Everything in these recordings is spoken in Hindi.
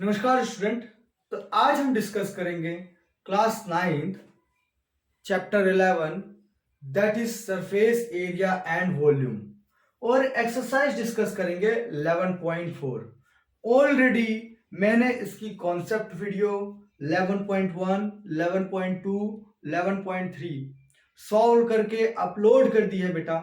नमस्कार स्टूडेंट। तो आज हम डिस्कस करेंगे class 9th chapter 11 that is surface area and volume और एक्सरसाइज डिस्कस करेंगे 11.4। ऑलरेडी मैंने इसकी कॉन्सेप्ट वीडियो 11.1, 11.2, 11.3 सॉल्व करके अपलोड कर दी है बेटा।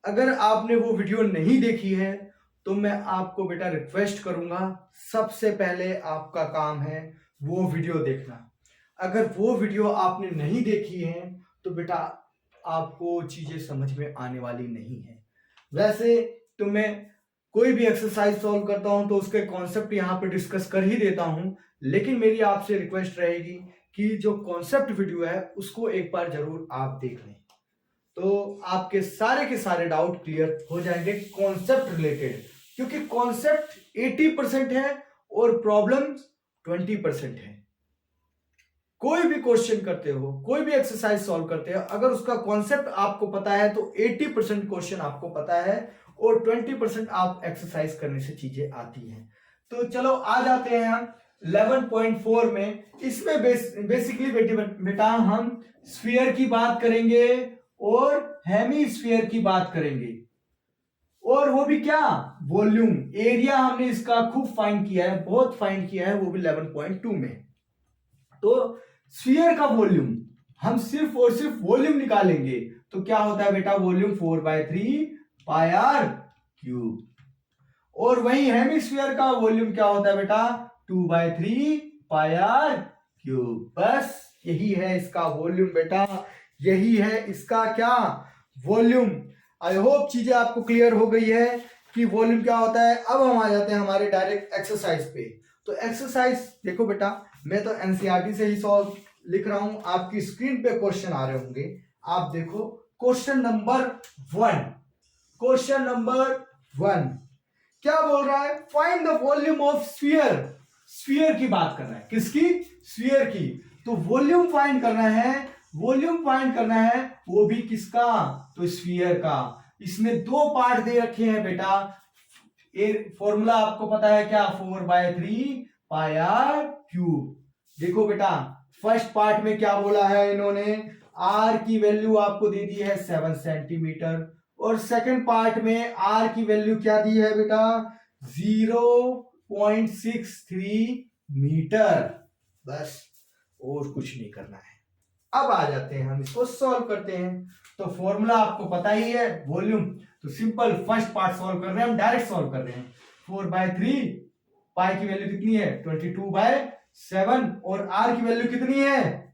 अगर आपने वो वीडियो नहीं देखी है तो मैं आपको बेटा रिक्वेस्ट करूंगा, सबसे पहले आपका काम है वो वीडियो देखना। अगर वो वीडियो आपने नहीं देखी है तो बेटा आपको चीजें समझ में आने वाली नहीं है। वैसे तो मैं कोई भी एक्सरसाइज सॉल्व करता हूं तो उसके कॉन्सेप्ट यहाँ पे डिस्कस कर ही देता हूं, लेकिन मेरी आपसे रिक्वेस्ट रहेगी कि जो कॉन्सेप्ट वीडियो है उसको एक बार जरूर आप देख लें, तो आपके सारे के सारे डाउट क्लियर हो जाएंगे कॉन्सेप्ट रिलेटेड। क्योंकि कॉन्सेप्ट 80% है और प्रॉब्लम 20% है। कोई भी क्वेश्चन करते हो, कोई भी एक्सरसाइज सॉल्व करते हो, अगर उसका कॉन्सेप्ट आपको पता है तो 80% क्वेश्चन आपको पता है और 20% आप एक्सरसाइज करने से चीजें आती हैं। तो चलो आ जाते हैं हम 11.4 में। इसमें बेसिकली बेटा हम स्फीयर की बात करेंगे और हेमीस्फीयर की बात करेंगे, और वो भी क्या, वॉल्यूम एरिया हमने इसका खूब फाइंड किया है, बहुत फाइंड किया है, वो भी 11.2 में। तो स्फीयर का वॉल्यूम हम सिर्फ और सिर्फ वॉल्यूम निकालेंगे तो क्या होता है बेटा, वॉल्यूम 4/3 पाई आर क्यूब। और वही हेमिस्फीयर का वॉल्यूम क्या होता है बेटा, 2/3 पाई आर क्यूब। बस यही है इसका वॉल्यूम बेटा, यही है इसका क्या, वॉल्यूम। आई होप चीजें आपको क्लियर हो गई है कि वॉल्यूम क्या होता है। अब हम आ जाते हैं हमारे डायरेक्ट एक्सरसाइज पे। तो एक्सरसाइज देखो बेटा, मैं तो एनसीईआरटी से ही सॉल्व लिख रहा हूं, आपकी स्क्रीन पे क्वेश्चन आ रहे होंगे, आप देखो। क्वेश्चन नंबर 1, क्वेश्चन नंबर 1 क्या बोल रहा है, find the volume of sphere. Sphere की बात कर रहा है, किसकी, स्फीयर की। तो वॉल्यूम फाइंड करना है, वॉल्यूम फाइंड करना है, वो भी किसका, तो स्फीयर का। इसमें दो पार्ट दे रखे हैं बेटा, फॉर्मूला आपको पता है क्या, 4/3 पाई आर क्यूब। देखो बेटा फर्स्ट पार्ट में क्या बोला है इन्होंने, आर की वैल्यू आपको दे दी है 7 सेंटीमीटर, और सेकंड पार्ट में आर की वैल्यू क्या दी है बेटा, 0.63 मीटर। बस और कुछ नहीं करना है। अब आ जाते हैं हम इसको सॉल्व करते हैं। तो फॉर्मूला आपको पता ही है वॉल्यूम, तो सिंपल फर्स्ट पार्ट सॉल्व कर रहे हैं हम, डायरेक्ट सॉल्व कर रहे हैं। 4/3 पाई की वैल्यू कितनी है, 22/7, और आर की वैल्यू कितनी है,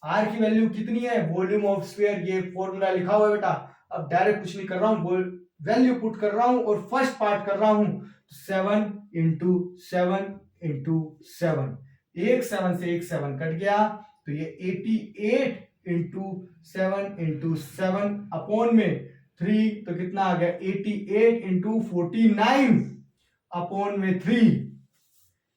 आर की वैल्यू कितनी है, वॉल्यूम ऑफ स्फीयर, ये फॉर्मूला लिखा हुआ है बेटा। अब डायरेक्ट कुछ नहीं कर रहा हूं, वैल्यू पुट कर रहा हूं और फर्स्ट पार्ट कर रहा हूं, 7 इंटू 7 इंटू 7, एक 7 से एक 7 कट गया, तो ये 88 इंटू 7 इंटू 7 अपॉन में 3, तो कितना आ गया, 88 इंटू 49 अपॉन में 3,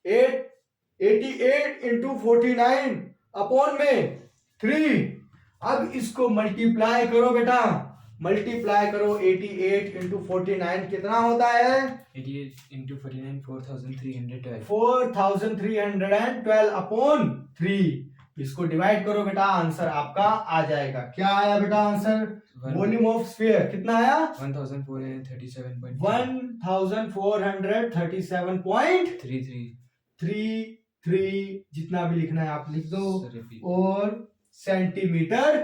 88 इंटू 49 अपॉन में 3। अब इसको मल्टीप्लाई करो बेटा, मल्टीप्लाई करो, 88 इंटू 49 कितना होता है, 88 into 49 4312 4312 अपॉन 3। इसको डिवाइड करो बेटा, आंसर आपका आ जाएगा। क्या आया बेटा आंसर, वॉल्यूम ऑफ स्फीयर कितना आया, 1437.33 जितना भी लिखना है आप लिख दो, और सेंटीमीटर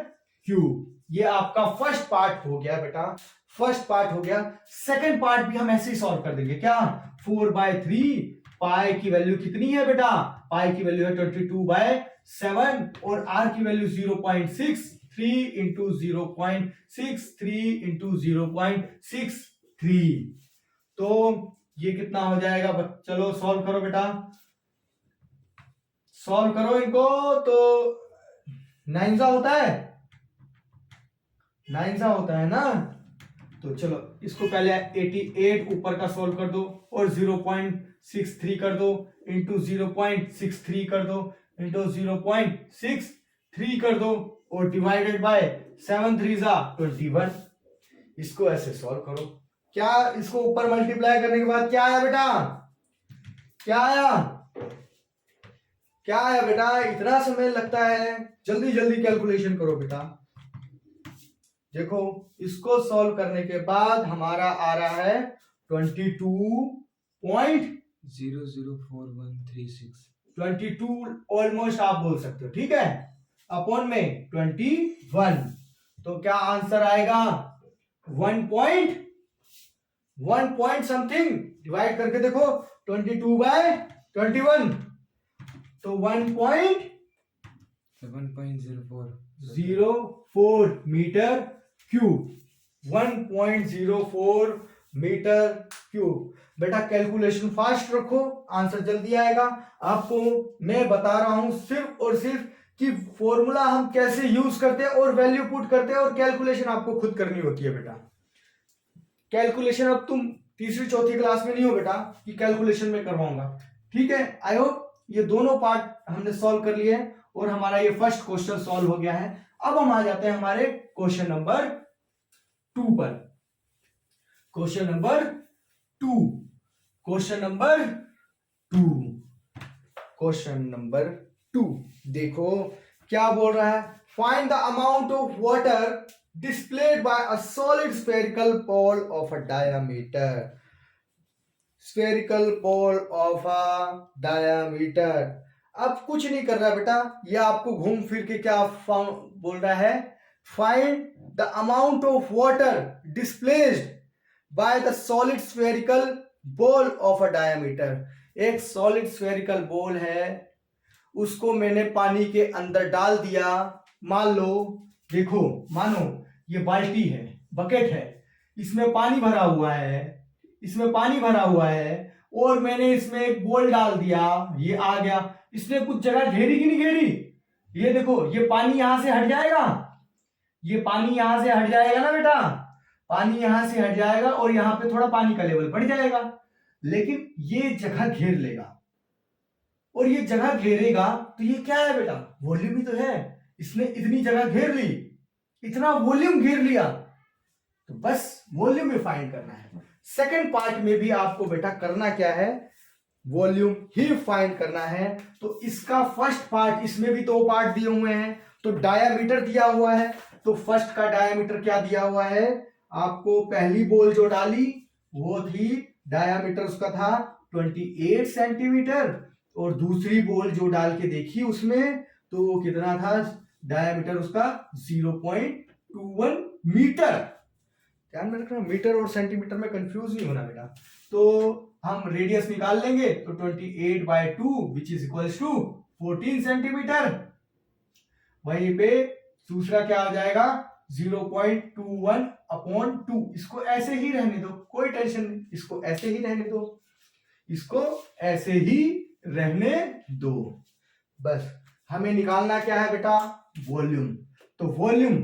क्यूब। ये आपका फर्स्ट पार्ट हो गया बेटा, फर्स्ट पार्ट हो गया। सेकंड पार्ट भी हम ऐसे ही सॉल्व कर देंगे। क्या, 4/3 पाई की वैल्यू कितनी है बेटा, पाई की वैल्यू है 22/7 और आर की वैल्यू 0.63 इंटू 0.63 इंटू 0.63। तो ये कितना हो जाएगा, चलो सॉल्व करो बेटा, सॉल्व करो इनको। तो 9 सा होता है, 9 सा होता है ना। तो चलो इसको पहले 88 ऊपर का सॉल्व कर दो और 0.63 कर दो इंटू 0.63 कर दो इंटू 0.63 कर दो और डिवाइडेड बाय 7 3 जा 21। इसको ऐसे सॉल्व करो। क्या, इसको ऊपर मल्टीप्लाई करने के बाद क्या आया बेटा, क्या आया, क्या है बेटा, इतना समय लगता है, जल्दी जल्दी कैलकुलेशन करो बेटा। देखो इसको सॉल्व करने के बाद हमारा आ रहा है 22 ऑलमोस्ट आप बोल सकते हो, ठीक है, अपॉन में 21। तो क्या आंसर आएगा 1 पॉइंट समथिंग, डिवाइड करके देखो 22/21, तो 1.04 मीटर क्यूब, 1.04 मीटर क्यूब। बेटा कैलकुलेशन फास्ट रखो, आंसर जल्दी आएगा। आपको मैं बता रहा हूं सिर्फ और सिर्फ कि फॉर्मूला हम कैसे यूज करते हैं और वैल्यू पुट करते हैं, और कैलकुलेशन आपको खुद करनी होती है बेटा। कैलकुलेशन अब तुम तीसरी चौथी क्लास में नहीं हो बेटा कि कैलकुलेशन में करवाऊंगा, ठीक है। आई होप ये दोनों पार्ट हमने सॉल्व कर लिए हैं और हमारा ये फर्स्ट क्वेश्चन सॉल्व हो गया है। अब हम आ जाते हैं हमारे क्वेश्चन नंबर 2 पर। क्वेश्चन नंबर 2, क्वेश्चन नंबर 2 देखो क्या बोल रहा है। Find the amount of water displayed by a solid spherical ball of a diameter, spherical ball of a diameter। अब कुछ नहीं कर रहा बेटा, ये आपको घूम फिर के क्या बोल रहा है, find the amount of water displaced by the solid spherical ball of a diameter. एक सॉलिड स्फेरिकल बॉल है, उसको मैंने पानी के अंदर डाल दिया। मान लो, देखो मानो ये बाल्टी है, बकेट है, इसमें पानी भरा हुआ है, इसमें पानी भरा हुआ है, और मैंने इसमें एक बॉल डाल दिया, ये आ गया। इसने कुछ जगह घेरी कि नहीं घेरी, ये देखो ये पानी यहां से हट जाएगा, ये पानी यहां से हट जाएगा ना बेटा, पानी यहां से हट जाएगा और यहां पे थोड़ा पानी का लेवल बढ़ जाएगा, लेकिन ये जगह घेर लेगा। और ये जगह घेरेगा तो ये क्या है बेटा, वॉल्यूम ही तो है। इसने इतनी जगह घेर ली, इतना वॉल्यूम घेर लिया, तो बस वॉल्यूम ही फाइंड करना है। सेकंड पार्ट में भी आपको बेटा करना क्या है, वॉल्यूम ही फाइंड करना है। तो इसका फर्स्ट पार्ट, इसमें भी 2 पार्ट दिए हुए हैं, तो डायामीटर दिया हुआ है, तो फर्स्ट का डायामीटर क्या दिया हुआ है आपको, पहली बॉल जो डाली वो थी, डायामीटर उसका था 28 सेंटीमीटर, और दूसरी बॉल जो डाल के देखी उसमें, तो वो कितना था, डायामीटर उसका 0.21 मीटर। ध्यान में रखना, मीटर और सेंटीमीटर में कंफ्यूज नहीं होना बेटा। तो हम रेडियस निकाल लेंगे, तो 28/2 which is equals to 14 centimetre. वहीं पे दूसरा क्या हो जाएगा, 0.21/2। इसको ऐसे ही रहने दो, कोई टेंशन नहीं, इसको ऐसे ही रहने दो, इसको ऐसे ही रहने दो। बस हमें निकालना क्या है बेटा, वॉल्यूम। तो वॉल्यूम,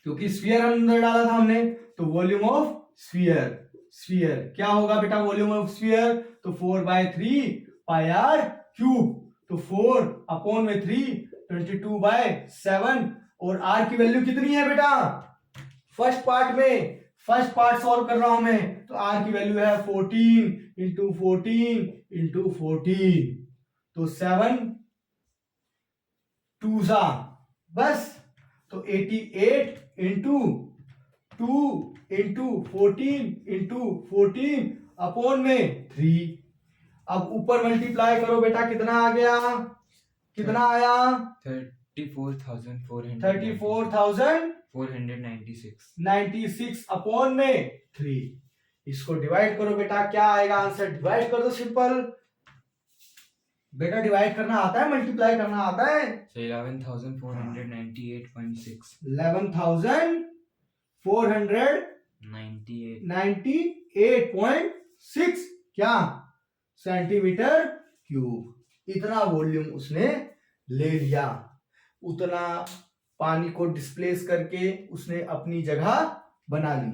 क्योंकि स्फीयर अंदर डाला था हमने, तो वॉल्यूम ऑफ स्फीयर, स्फीयर क्या होगा बेटा, वॉल्यूम ऑफ स्फीयर, तो 4/3 पाई आर क्यूब, तो 4/3 22/7, और आर की वैल्यू कितनी है बेटा, फर्स्ट पार्ट में, फर्स्ट पार्ट सॉल्व कर रहा हूं मैं, तो आर की वैल्यू है 14 × 14 × 14, तो 7 2 बस, तो 88 × 2 × 14 × 14 अपॉन में 3। अब ऊपर मल्टीप्लाई करो बेटा, कितना आ गया, कितना आया, 34,496 अपॉन में 3। इसको डिवाइड करो बेटा, क्या आएगा आंसर, डिवाइड कर दो, सिंपल बेटा। डिवाइड करना आता है, मल्टीप्लाई करना आता है, 11,498.6 11,498.6 क्या, सेंटीमीटर क्यूब। इतना वॉल्यूम उसने ले लिया, उतना पानी को डिस्प्लेस करके उसने अपनी जगह बना ली।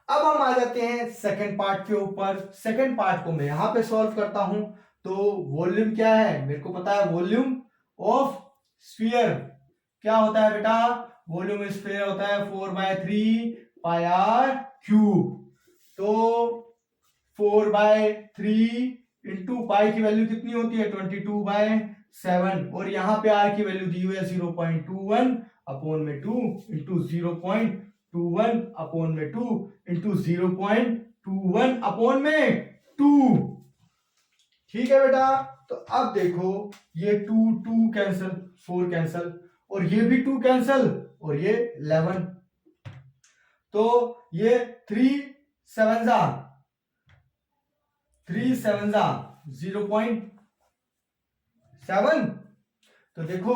अब हम आ जाते हैं सेकंड पार्ट के ऊपर। सेकंड पार्ट को मैं यहां पे सॉल्व करता हूं। तो वॉल्यूम क्या है, मेरे को पता है, वॉल्यूम ऑफ स्फीयर क्या होता है बेटा, वॉल्यूम ऑफ स्फीयर होता है 4/3 πr क्यूब। तो 4/3 इंटू पाई की वैल्यू कितनी होती है 22/7 और यहाँ पे आर की वैल्यू दी हुई है 0.21 अपॉन में 2 इंटू 0.21 अपॉन में 2 इंटू 0.21 अपॉन में 2। ठीक है बेटा, तो अब देखो ये 2 कैंसल, 4 कैंसल और ये भी 2 कैंसल और ये 11, तो ये 3 7 0.7। तो देखो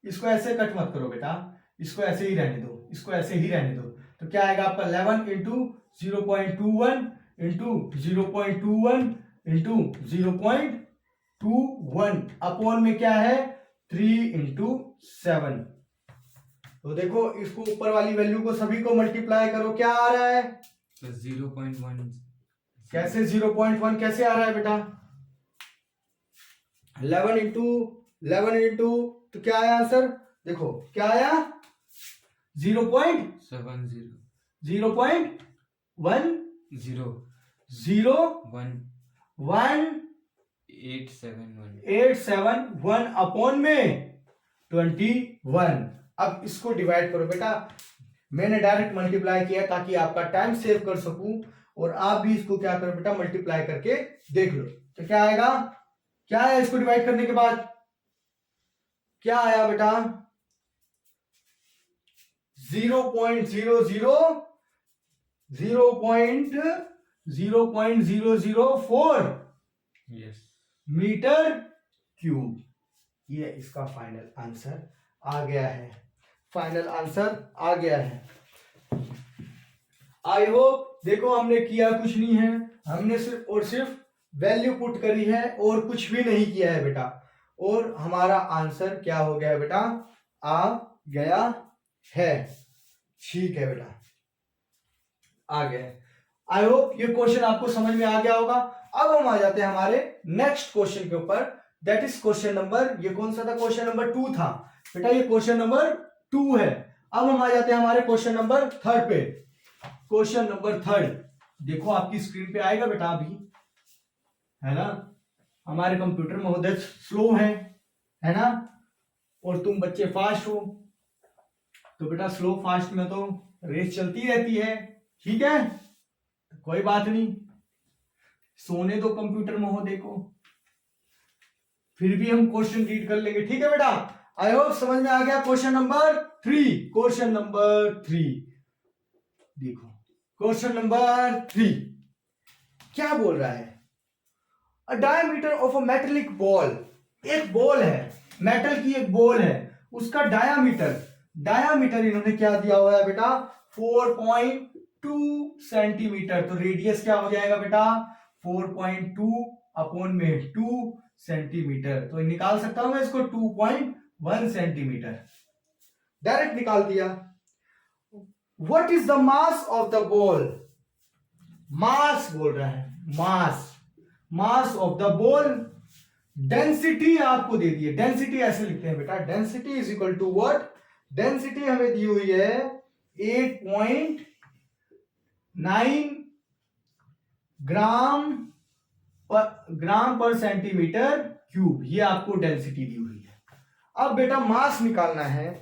इसको ऐसे कट मत करो बेटा, इसको ऐसे ही रहने दो, इसको ऐसे ही रहने दो। तो क्या आएगा आपका 11 इंटू 0.21 इंटू 0.21 इंटू 0.21 अपॉन में क्या है 3 इंटू 7। तो देखो इसको ऊपर वाली वैल्यू को सभी को मल्टीप्लाई करो, क्या आ रहा है तो 0.1 कैसे 0.1 कैसे आ रहा है बेटा 11 इंटू तो क्या आया आंसर देखो क्या आया 0.1 70 0.1 0 0 1 1 871 871 अपॉन में 21। अब इसको डिवाइड करो बेटा, मैंने डायरेक्ट मल्टीप्लाई किया ताकि आपका टाइम सेव कर सकूं और आप भी इसको क्या करो बेटा मल्टीप्लाई करके देख लो। तो क्या आएगा, क्या आया इसको डिवाइड करने के बाद क्या आया बेटा 0.004 यस मीटर क्यूब। ये इसका फाइनल आंसर आ गया है, फाइनल आंसर आ गया है। आई होप देखो हमने किया कुछ नहीं है, हमने सिर्फ और सिर्फ वैल्यू पुट करी है और कुछ भी नहीं किया है बेटा, और हमारा आंसर क्या हो गया है बेटा आ गया है। ठीक है बेटा आ गया। आई होप ये क्वेश्चन आपको समझ में आ गया होगा। अब हम आ जाते हैं हमारे नेक्स्ट क्वेश्चन के ऊपर, दैट इज क्वेश्चन नंबर, ये कौन सा था क्वेश्चन नंबर 2 था बेटा, ये क्वेश्चन नंबर 2 है। अब हम आ जाते हैं हमारे क्वेश्चन नंबर 3 पे। क्वेश्चन नंबर 3 देखो आपकी स्क्रीन पे आएगा बेटा अभी, है ना, हमारे कंप्यूटर महोदय स्लो है ना, और तुम बच्चे फास्ट हो, तो बेटा स्लो फास्ट में तो रेस चलती रहती है, ठीक है, कोई बात नहीं, सोने दो कंप्यूटर महोदय को, फिर भी हम क्वेश्चन रीड कर लेंगे, ठीक है बेटा। आई होप समझ में आ गया। क्वेश्चन नंबर 3, क्वेश्चन नंबर 3 देखो, क्वेश्चन नंबर 3 क्या बोल रहा है, a diameter of a metallic ball, एक बॉल है, मेटल की एक बॉल है, उसका डायामीटर इन्होंने क्या दिया हुआ है बेटा 4.2 सेंटीमीटर, तो रेडियस क्या हो जाएगा बेटा 4.2 अपॉन में 2 सेंटीमीटर, तो निकाल सकता हूं मैं इसको 2.1 सेंटीमीटर, डायरेक्ट निकाल दिया। What is the mass of the ball, mass बोल रहा है, mass of the ball, density आपको दे दी है, डेंसिटी ऐसे लिखते हैं बेटा, density is equal to what, density हमें दी हुई है 8.9 ग्राम पर सेंटीमीटर क्यूब, ये आपको डेंसिटी दी हुई है। अब बेटा मास निकालना है,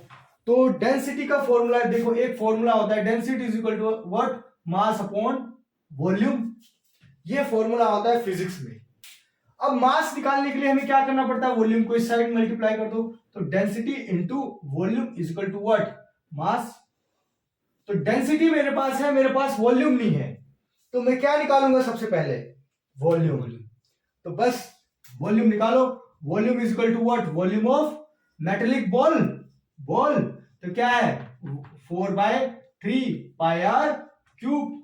तो डेंसिटी का फॉर्मूला देखो, एक फॉर्मूला होता है density is equal to what, mass upon volume, ये फॉर्मूला होता है फिजिक्स में। अब मास निकालने के लिए हमें क्या करना पड़ता है, वॉल्यूम को इस साइड मल्टीप्लाई कर दो, तो density into volume is equal to what, mass. तो डेंसिटी मेरे पास है, मेरे पास वॉल्यूम नहीं है, तो मैं क्या निकालूंगा सबसे पहले, वॉल्यूम, तो बस वॉल्यूम निकालो, volume is equal to what, volume of metallic ball, तो क्या है 4/3 पाई आर क्यूब,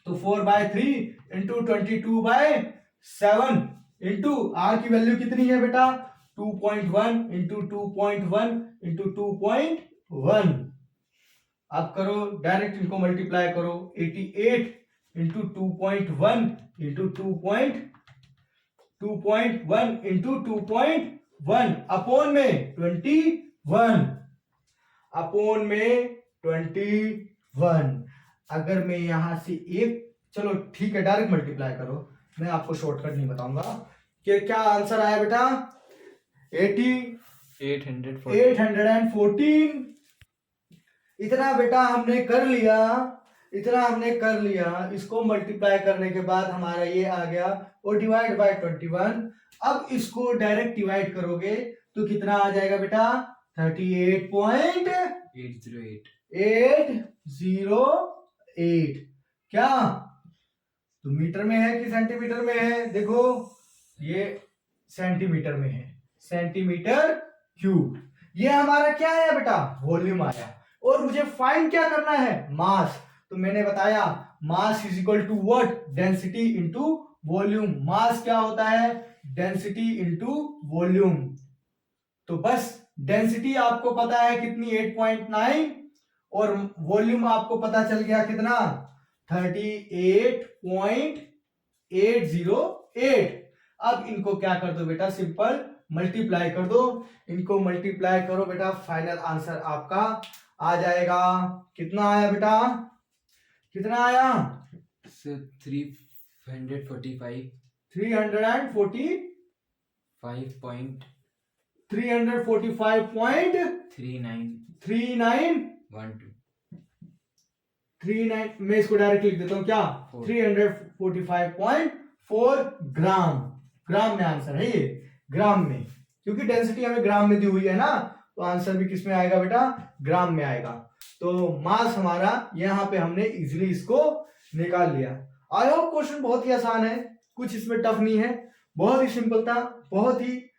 तो 4/3 इंटू 22/7 इंटू आर की वैल्यू कितनी है बेटा 2.1 इंटू 2.1 इंटू 2.1, आप करो डायरेक्ट इनको मल्टीप्लाई करो, 88 इंटू 2.1 इंटू 2.1 इंटू 2.1 अपॉन में 21 अपॉन में 21। अगर मैं यहां से एक, चलो ठीक है डायरेक्ट मल्टीप्लाई करो, मैं आपको शॉर्टकट नहीं बताऊंगा कि क्या आंसर आया बेटा 814। इतना बेटा हमने कर लिया, इतना हमने कर लिया। इसको मल्टीप्लाई करने के बाद हमारा ये आ गया और डिवाइड बाय 21। अब इसको डायरेक्ट डिवाइड करोगे तो कितना आ जाएगा बेटा 38.808 क्या तो मीटर में है कि सेंटीमीटर में है? देखो ये सेंटीमीटर में है, सेंटीमीटर क्यूब। ये हमारा क्या है बेटा वॉल्यूम आया। और मुझे फाइंड क्या करना है मास। तो मैंने बताया mass is equal to what density into volume. Mass क्या होता है डेंसिटी इनटू वॉल्यूम। तो बस डेंसिटी आपको पता है कितनी 8.9 और वॉल्यूम आपको पता चल गया कितना 38.808। अब इनको क्या कर दो बेटा सिंपल मल्टीप्लाई कर दो। इनको मल्टीप्लाई करो बेटा फाइनल आंसर आपका आ जाएगा। कितना आया बेटा कितना आया 345 345.39 मैं इसको डायरेक्ट लिख देता हूं क्या 345.4 ग्राम में आंसर है ये ग्राम में, क्योंकि डेंसिटी हमें ग्राम में दी हुई है ना तो आंसर भी किस में आएगा बेटा ग्राम में आएगा। तो मास हमारा यहाँ पे हमने इजीली इसको निकाल लिया। आई होप क्वेश्चन बहुत ही आसान है, कुछ इसमें टफ नहीं है, बहुत ही सिंपल था, बहुत ही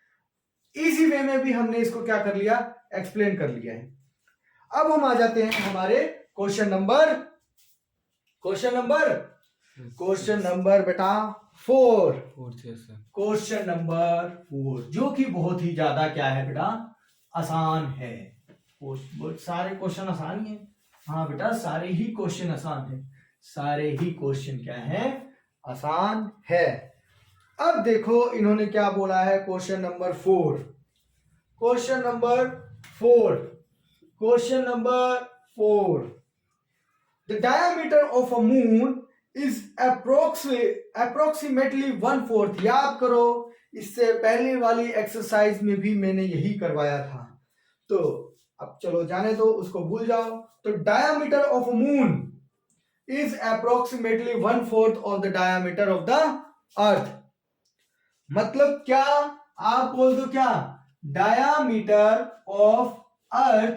इजी वे में भी हमने इसको क्या कर लिया एक्सप्लेन कर लिया है। अब हम आ जाते हैं हमारे क्वेश्चन नंबर बेटा 4 क्वेश्चन नंबर 4 जो कि बहुत ही ज्यादा क्या है बेटा आसान है। सारे क्वेश्चन आसान ही है। हाँ बेटा सारे ही क्वेश्चन आसान है, सारे ही क्वेश्चन क्या है आसान है। अब देखो इन्होंने क्या बोला है question number 4 The diameter of a moon is approximately 1/4। याद करो इससे पहले वाली एक्सरसाइज में भी मैंने यही करवाया था। तो अब चलो जाने दो उसको भूल जाओ। तो diameter of a moon is approximately 1/4 of the diameter of the earth। मतलब क्या आप बोल दो क्या डायामीटर ऑफ अर्थ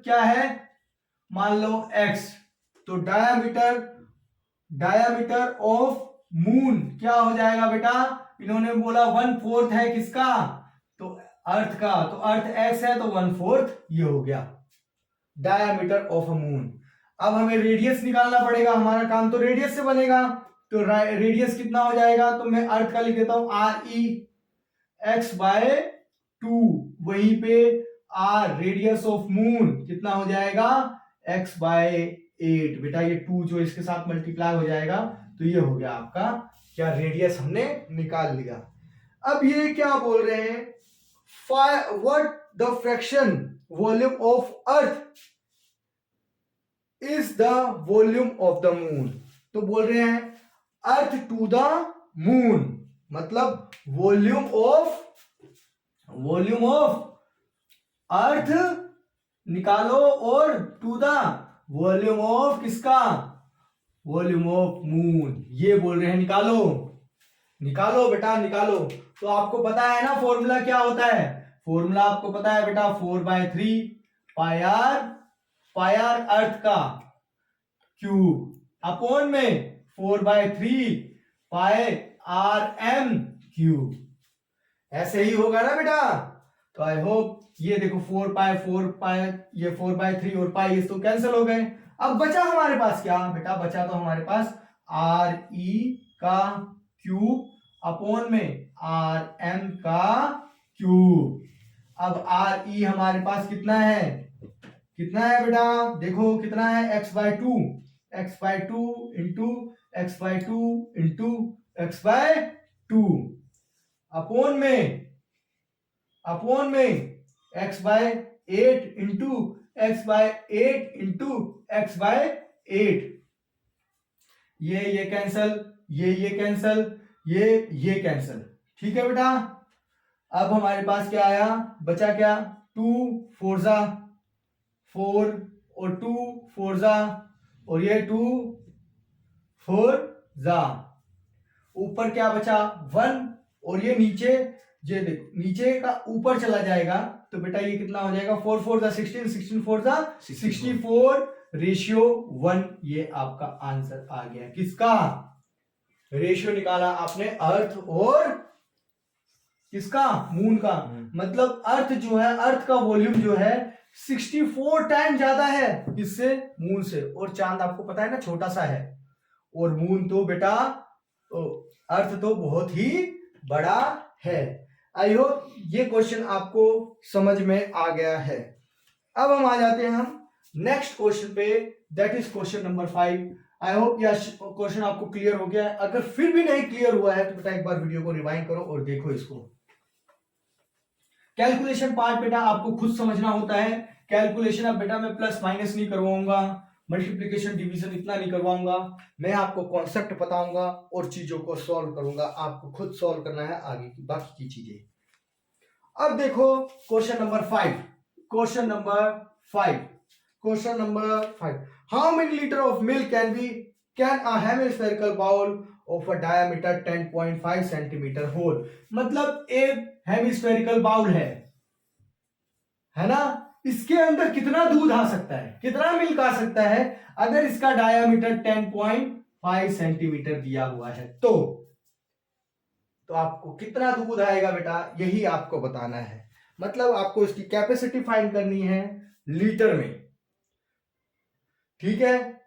क्या है मान लो x। तो डायामीटर ऑफ मून क्या हो जाएगा बेटा इन्होंने बोला 1/4 है किसका तो अर्थ का, तो अर्थ x है तो 1/4 ये हो गया डायामीटर ऑफ अ मून। अब हमें रेडियस निकालना पड़ेगा, हमारा काम तो रेडियस से बनेगा। तो रेडियस कितना हो जाएगा तो मैं अर्थ का लिख देता हूं RE(x/2) वहीं पे r रेडियस ऑफ मून कितना हो जाएगा x/8। बेटा ये 2 जो इसके साथ मल्टीप्लाई हो जाएगा तो ये हो गया आपका क्या रेडियस हमने निकाल लिया। अब ये क्या बोल रहे हैं what the fraction volume of earth is the volume of the moon. तो बोल रहे हैं अर्थ टू द मून मतलब वॉल्यूम ऑफ अर्थ निकालो और टू द वॉल्यूम ऑफ किसका वॉल्यूम ऑफ मून ये बोल रहे हैं निकालो बेटा निकालो। तो आपको पता है ना फॉर्मूला क्या होता है, फॉर्मूला आपको पता है बेटा 4/3 पाई आर अर्थ का क्यूब अपॉन में 4/3 पाई आर एम क्यूब। ऐसे ही होगा ना बेटा। तो आई होप ये देखो 4 पाई ये 4/3 और पाई ये तो कैंसिल हो गए। अब बचा हमारे पास क्या बेटा बचा तो हमारे पास आर ई का क्यूब अपॉन में आर एम का क्यूब। अब आर ई हमारे पास कितना है बेटा देखो कितना है x/2 into x/2 into x/2 upon में x/8 into x/8 into x/8 ये कैंसल ये कैंसल, ये कैंसल। ठीक है बेटा। अब हमारे पास क्या आया, बचा क्या, 2 4 जा 4 और 2 4 जा और ये 2 4 जा, ऊपर क्या बचा 1 और ये नीचे, ये देखो नीचे का ऊपर चला जाएगा तो बेटा ये कितना हो जाएगा 4 4 जा 16, 16 4 जा 64 रेशियो 1। ये आपका आंसर आ गया। किसका रेशियो निकाला आपने, अर्थ और किसका, मून का। मतलब अर्थ जो है, अर्थ का वॉल्यूम जो है 64 टाइम ज्यादा है किससे, मून से। और चांद आपको पता है ना छोटा सा है, और मून तो बेटा अर्थ तो बहुत ही बड़ा है। आई होप ये क्वेश्चन आपको समझ में आ गया है। अब हम आ जाते हैं हम नेक्स्ट क्वेश्चन पे, that is question number 5। I hope यह क्वेश्चन आपको क्लियर हो गया है। अगर फिर भी नहीं क्लियर हुआ है तो बेटा एक बार वीडियो को रिवाइंड करो और देखो इसको। कैलकुलेशन पार्ट बेटा आपको खुद समझना होता है। कैलकुलेशन अब बेटा मैं प्लस माइनस नहीं करवाऊंगा, मल्टीप्लिकेशन डिवीजन इतना नहीं करवाऊंगा, मैं आपको कॉन्सेप्ट बताऊंगा और चीजों को सॉल्व करूंगा। आपको खुद सॉल्व करना है आगे की बाकी की चीजें। अब देखो question number 5, question number 5, question number 5, how many litre of milk can a hemispherical bowl of a diameter 10.5 centimetre hold. मतलब एक हेमिस्फेरिकल बाउल है ना, इसके अंदर कितना दूध आ सकता है, कितना मिल्क आ सकता है अगर इसका डायमीटर 10.5 सेंटीमीटर दिया हुआ है तो आपको कितना दूध आएगा बेटा, यही आपको बताना है। मतलब आपको इसकी कैपेसिटी फाइंड करनी है लीटर में। ठीक है,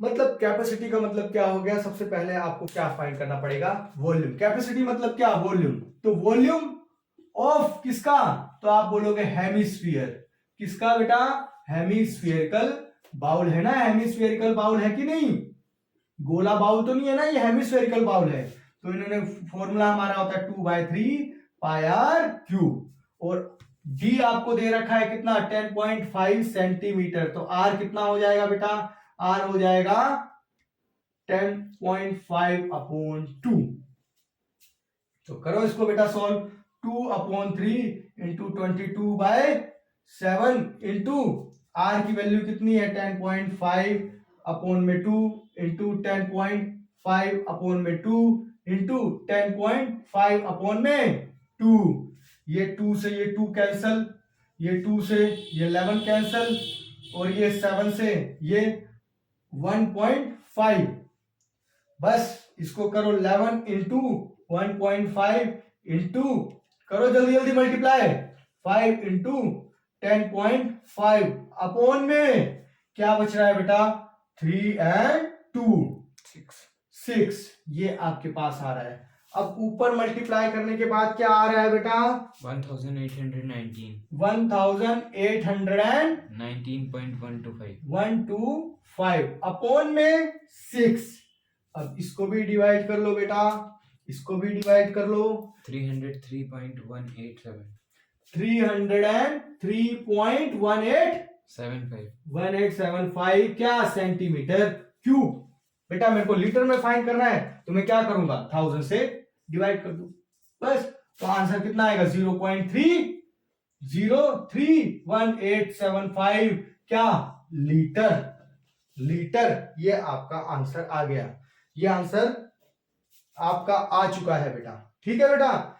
मतलब कैपेसिटी का मतलब क्या हो गया, सबसे पहले आपको क्या फाइंड करना पड़ेगा, वॉल्यूम। कैपेसिटी मतलब क्या, वॉल्यूम। तो वॉल्यूम ऑफ किसका, तो आप बोलोगे हेमिस्फीयर। किसका बेटा, हेमिस्फेरिकल बाउल है ना, हेमिस्फेरिकल बाउल है कि नहीं, गोला बाउल तो नहीं है ना, ये हेमिस्फेरिकल बाउल है। तो इन्होंने फॉर्मूला हमारा होता है 2/3 पाई आर क्यूब, और डी आपको दे रखा है कितना 10.5 सेंटीमीटर। तो आर कितना हो जाएगा बेटा, आर हो जाएगा 10.5/2। तो करो इसको बेटा सॉल्व, 2/3 इंटू 22/7 इंटू आर की वैल्यू कितनी है 10.5/2 इंटू 10.5/2 इंटू 10.5/2। ये 2 से ये 2 कैंसल, ये 2 से ये 11 कैंसल, और ये 7 से ये 1.5। बस इसको करो 11 इंटू 1.5 इंटू, करो जल्दी जल्दी मल्टीप्लाई, 5 इंटू 10.5 अपॉन में क्या बच रहा है बेटा 3 and 2 6। ये आपके पास आ रहा है। अब ऊपर मल्टीप्लाई करने के बाद क्या आ रहा है बेटा 1819 1819.125 अपॉन में 6। अब इसको भी डिवाइड कर लो बेटा, इसको भी डिवाइड कर लो, 303.187 303.1875 क्या सेंटीमीटर क्यूब। बेटा मेरे को लीटर में फाइंड करना है तो मैं क्या करूंगा 1000 से डिवाइड कर दूं बस। तो आंसर कितना आएगा 0.303185 क्या लीटर। लीटर ये आपका आंसर आ गया, ये आंसर आपका आ चुका है बेटा। ठीक है बेटा,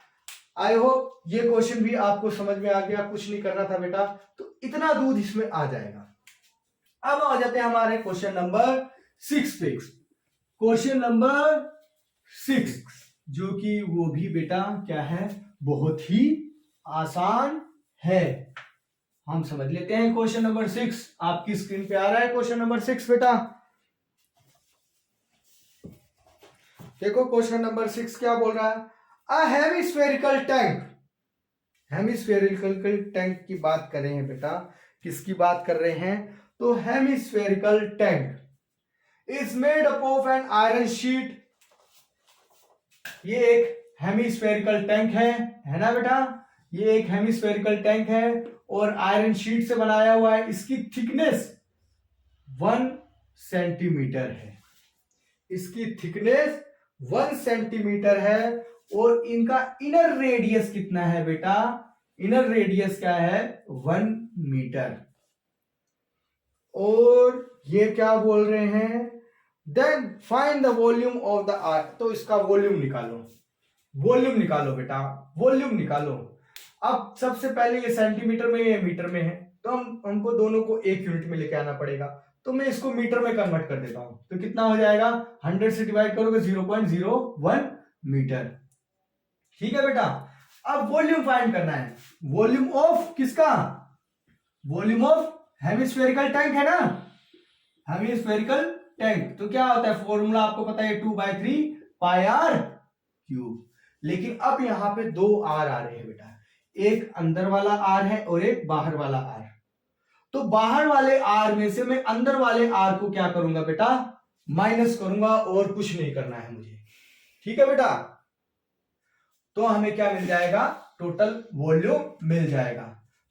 आई होप ये क्वेश्चन भी आपको समझ में आ गया, कुछ नहीं करना था बेटा, तो इतना दूध इसमें आ जाएगा। अब आ जाते हैं हमारे क्वेश्चन नंबर 6 पे। क्वेश्चन नंबर 6 जो कि वो भी बेटा क्या है, बहुत ही आसान है। हम समझ लेते हैं क्वेश्चन नंबर 6। आपकी स्क्रीन पे आ रहा है क्वेश्चन नंबर 6 बेटा। देखो क्वेश्चन नंबर 6 क्या बोल रहा है, अ हेमिस्फेरिकल टैंक। हेमिस्फेरिकल टैंक की बात कर रहे हैं बेटा, किसकी बात कर रहे हैं, तो hemispherical tank is made up of an iron sheet. ये एक हेमिस्फेरिकल टैंक है ना बेटा, ये एक हेमिस्फेरिकल टैंक है और आयरन शीट से बनाया हुआ है। इसकी थिकनेस 1 सेंटीमीटर है, इसकी थिकनेस 1 सेंटीमीटर है और इनका इनर रेडियस कितना है बेटा, इनर रेडियस क्या है 1 मीटर। और ये क्या बोल रहे हैं, then find the volume of the arc, तो इसका वॉल्यूम निकालो, वॉल्यूम निकालो बेटा, वॉल्यूम निकालो। अब सबसे पहले ये सेंटीमीटर में ये मीटर में है, तो हमको दोनों को एक यूनिट में लेके आना पड़ेगा, तो मैं इसको मीटर में कन्वर्ट कर देता हूं, तो कितना हो जाएगा 100 से डिवाइड करोगे 0.01 मीटर। ठीक है बेटा, अब वॉल्यूम फाइंड करना है, वॉल्यूम ऑफ किसका, वॉल्यूम ऑफ हेमिस्फेरिकल टैंक है ना, हेमिस्फेरिकल टैंक। तो क्या होता है फॉर्मूला आपको पता है 2/3 पाई आर क्यूब। लेकिन अब यहां पे दो आर आ रहे हैं बेटा, एक अंदर वाला आर है और एक बाहर वाला आर। तो बाहर वाले आर में से मैं अंदर वाले आर को क्या करूंगा बेटा, माइनस करूंगा, और कुछ नहीं करना है मुझे। ठीक है बेटा, तो हमें क्या मिल जाएगा, टोटल वॉल्यूम मिल जाएगा।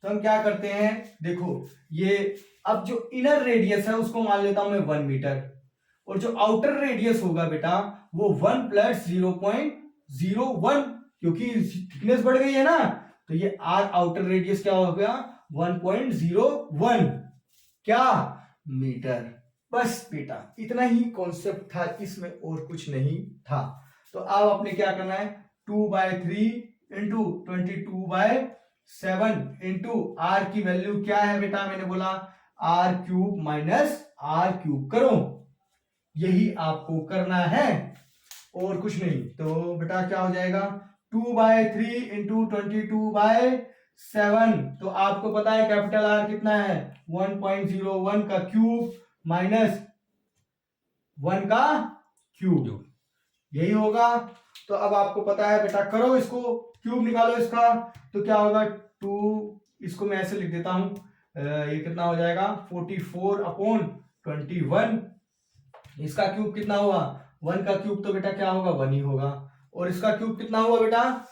तो हम क्या करते हैं, देखो ये अब जो इनर रेडियस है उसको मान लेता हूं मैं 1 मीटर, और जो आउटर रेडियस होगा बेटा वो 1 + 0.01, क्योंकि थिकनेस बढ़ गई है ना, तो ये आर आउटर रेडियस क्या हो गया 1.01 क्या मीटर। बस बेटा इतना ही कॉन्सेप्ट था, इसमें और कुछ नहीं था। तो अब आपने क्या करना है 2/3 इंटू 22/7 इंटू आर की वैल्यू क्या है बेटा, मैंने बोला r³ माइनस r³ करो, यही आपको करना है और कुछ नहीं। तो बेटा क्या हो जाएगा 2/3 इंटू 22/7, तो आपको पता है कैपिटल आर कितना है 1.01 का क्यूब माइनस 1 का क्यूब, यही होगा। तो अब आपको पता है बेटा, करो इसको, क्यूब निकालो इसका, तो क्या होगा 2, इसको मैं ऐसे लिख देता हूं, ये कितना हो जाएगा 44/21, इसका क्यूब कितना हुआ 1 का क्यूब, तो बेटा क्या होगा 1 ही होगा, और इसका क्यूब कितना हुआ बेटा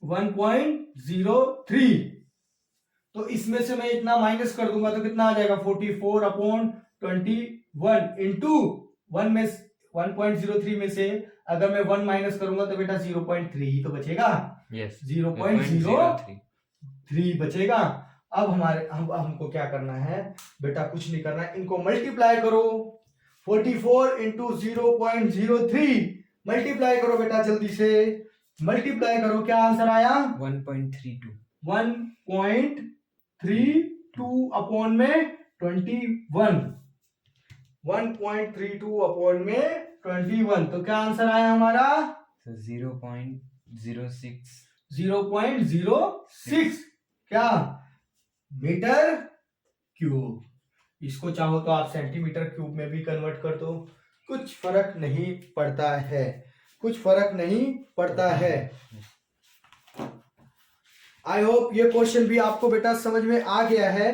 1.03। तो इसमें से मैं इतना माइनस कर दूंगा तो कितना आ जाएगा 44/21 इंटू 1 में 1.03 में से अगर मैं 1 माइनस करूंगा तो बेटा 0.3 ही तो बचेगा, 0.03 बचेगा। अब हमको क्या करना है बेटा, कुछ नहीं करना है, इनको मल्टीप्लाई करो, 44 इंटू 0.03 मल्टीप्लाई करो बेटा, जल्दी से मल्टीप्लाई करो, क्या आंसर आया 1.32 अपॉन में 21, 1.32/21, तो क्या आंसर आया हमारा 0.06 क्या मीटर क्यूब। इसको चाहो तो आप सेंटीमीटर क्यूब में भी कन्वर्ट कर दो, कुछ फर्क नहीं पड़ता है, कुछ फर्क नहीं पड़ता है। आई होप ये क्वेश्चन भी आपको बेटा समझ में आ गया है।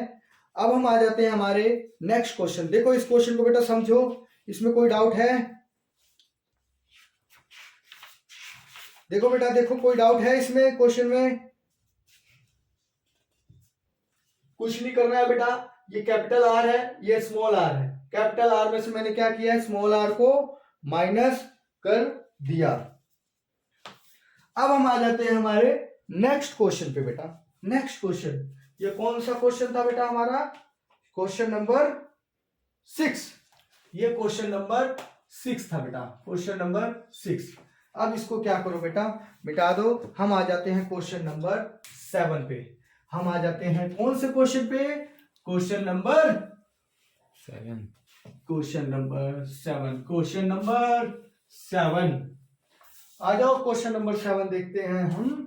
अब हम आ जाते हैं हमारे नेक्स्ट क्वेश्चन। देखो इस क्वेश्चन को बेटा समझो, इसमें कोई डाउट है, देखो बेटा देखो कोई डाउट है इसमें क्वेश्चन में, कुछ नहीं करना है बेटा, ये कैपिटल आर है ये स्मॉल आर है, कैपिटल आर में से मैंने क्या किया है स्मॉल आर को माइनस कर दिया। अब हम आ जाते हैं हमारे नेक्स्ट क्वेश्चन पे बेटा। नेक्स्ट क्वेश्चन, ये कौन सा क्वेश्चन था बेटा हमारा, क्वेश्चन नंबर 6, ये क्वेश्चन नंबर 6 था बेटा, क्वेश्चन नंबर 6। अब इसको क्या करो बेटा, मिटा दो। हम आ जाते हैं क्वेश्चन नंबर 7 पे, हम आ जाते हैं कौन से क्वेश्चन पे, question number 7, question number 7, question number 7। आ जाओ क्वेश्चन नंबर 7 देखते हैं हम।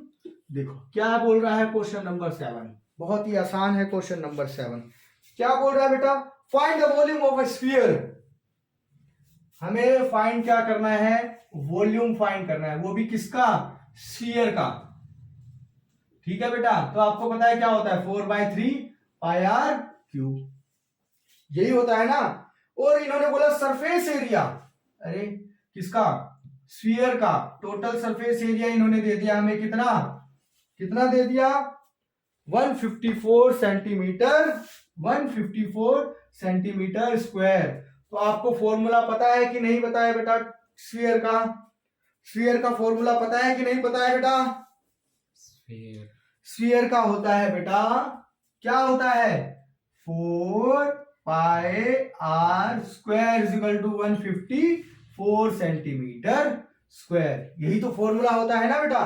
देखो क्या बोल रहा है क्वेश्चन नंबर 7, बहुत ही आसान है क्वेश्चन नंबर 7। क्या बोल रहा है बेटा, find the volume of a sphere. हमें फाइंड क्या करना है, वॉल्यूम फाइंड करना है, वो भी किसका, स्फीयर का। ठीक है बेटा, तो आपको पता है क्या होता है 4/3 पाई आर क्यूब, यही होता है ना। और इन्होंने बोला सरफेस एरिया, अरे किसका, स्फीयर का। टोटल सरफेस एरिया इन्होंने दे दिया हमें कितना, कितना दे दिया 154 सेंटीमीटर, 154 सेंटीमीटर स्क्वायर। तो आपको फॉर्मूला पता है कि नहीं पता है बेटा, स्फीयर का फॉर्मूला पता है कि नहीं पता है बेटा? स्फीयर स्फीयर का होता है बेटा, क्या होता है? 4 pi r square is equal to 154 centimetre square. यही तो फॉर्मूला होता है ना बेटा,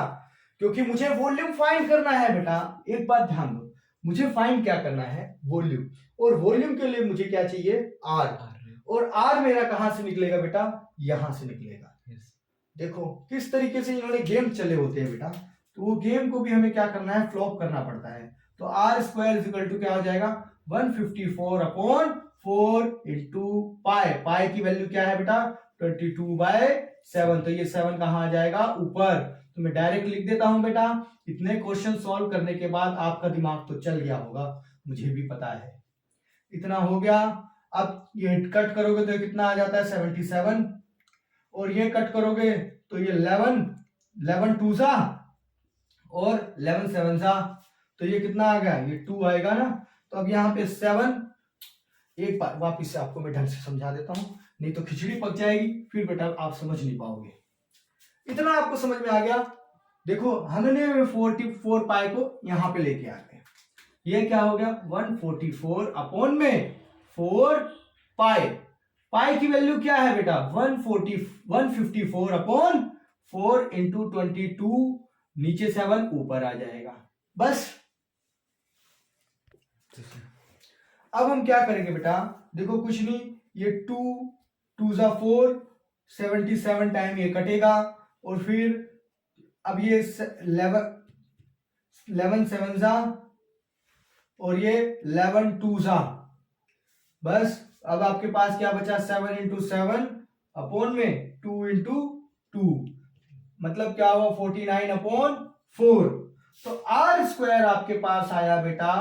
क्योंकि मुझे वॉल्यूम फाइंड करना है बेटा। एक बात ध्यान दो, मुझे फाइंड क्या करना है? वॉल्यूम। और वॉल्यूम के लिए मुझे क्या चाहिए? आर। और आर मेरा कहां से निकलेगा बेटा? यहां से निकलेगा। देखो किस तरीके से इन्होंने गेम चले होते हैं बेटा, तो वो गेम को भी हमें क्या करना है? फ्लॉप करना पड़ता है। तो r square is equal to क्या हो जाएगा? 154/4 इंटू पाई। पाई की वैल्यू क्या है बेटा? 22/7। तो ये 7 कहां आ जाएगा? ऊपर। तो मैं डायरेक्ट लिख देता हूं बेटा। इतने क्वेश्चन सॉल्व करने के बाद आपका दिमाग तो चल गया होगा, मुझे भी पता है। इतना हो गया। अब ये कट करोगे तो कितना आ जाता है? 77। और ये कट करोगे तो ये 11 2 सा और 11 7 सा, तो ये कितना आ गया? ये 2 आएगा ना। तो अब यहाँ पे 7, एक बार वापिस से आपको मैं ढंग से समझा देता हूं, नहीं तो खिचड़ी पक जाएगी, फिर बेटा आप समझ नहीं पाओगे। इतना आपको समझ में आ गया? देखो हमने 44 पाई को यहां पे लेके आ गए। ये क्या हो गया? 144 अपॉन में 4 पाई। पाई की वैल्यू क्या है बेटा? 154 अपॉन 4 इंटू 22, नीचे 7 ऊपर आ जाएगा। बस अब हम क्या करेंगे बेटा? देखो कुछ नहीं, ये 2 ज़ा 4, 77 टाइम ये कटेगा। और फिर अब ये 11 7 ज़ा और ये 11 2 ज़ा। बस अब आपके पास क्या बचा? 7 इंटू 7 अपॉन में 2 इंटू 2, मतलब क्या हुआ? 49 अपॉन 4। तो आर स्क्वायर आपके पास आया बेटा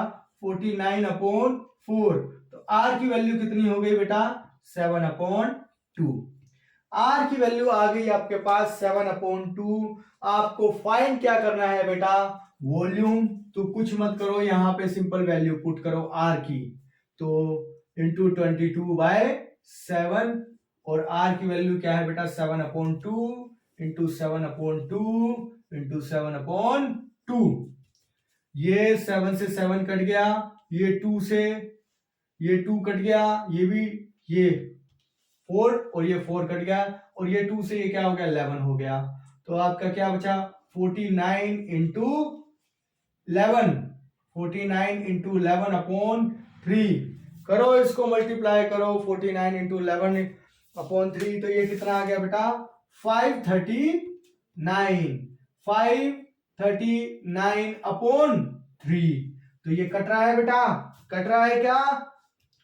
49 अपॉन 4। तो आर की वैल्यू कितनी हो गई बेटा? 7 अपॉन 2। आर की वैल्यू आ गई आपके पास 7 अपॉन 2। आपको फाइंड क्या करना है बेटा? वॉल्यूम। तो कुछ मत करो, यहां पे सिंपल वैल्यू पुट करो आर की, तो इंटू 22/7। और आर की वैल्यू क्या है बेटा? 7 upon 2 into 7 upon 2 into 7 upon 2। ये 7 से 7 कट गया, ये 2 से ये 2 कट गया, ये भी, ये 4 और ये 4 कट गया, और ये 2 से ये क्या हो गया? 11 हो गया। तो आपका क्या बचा? 49 इंटू 11, 49 इंटू 11 अपॉन 3। करो इसको मल्टीप्लाई करो, 49 इंटू 11 अपॉन 3, तो ये कितना आ गया बेटा? 539 अपॉन 3। तो ये कट रहा है बेटा, कट रहा है क्या?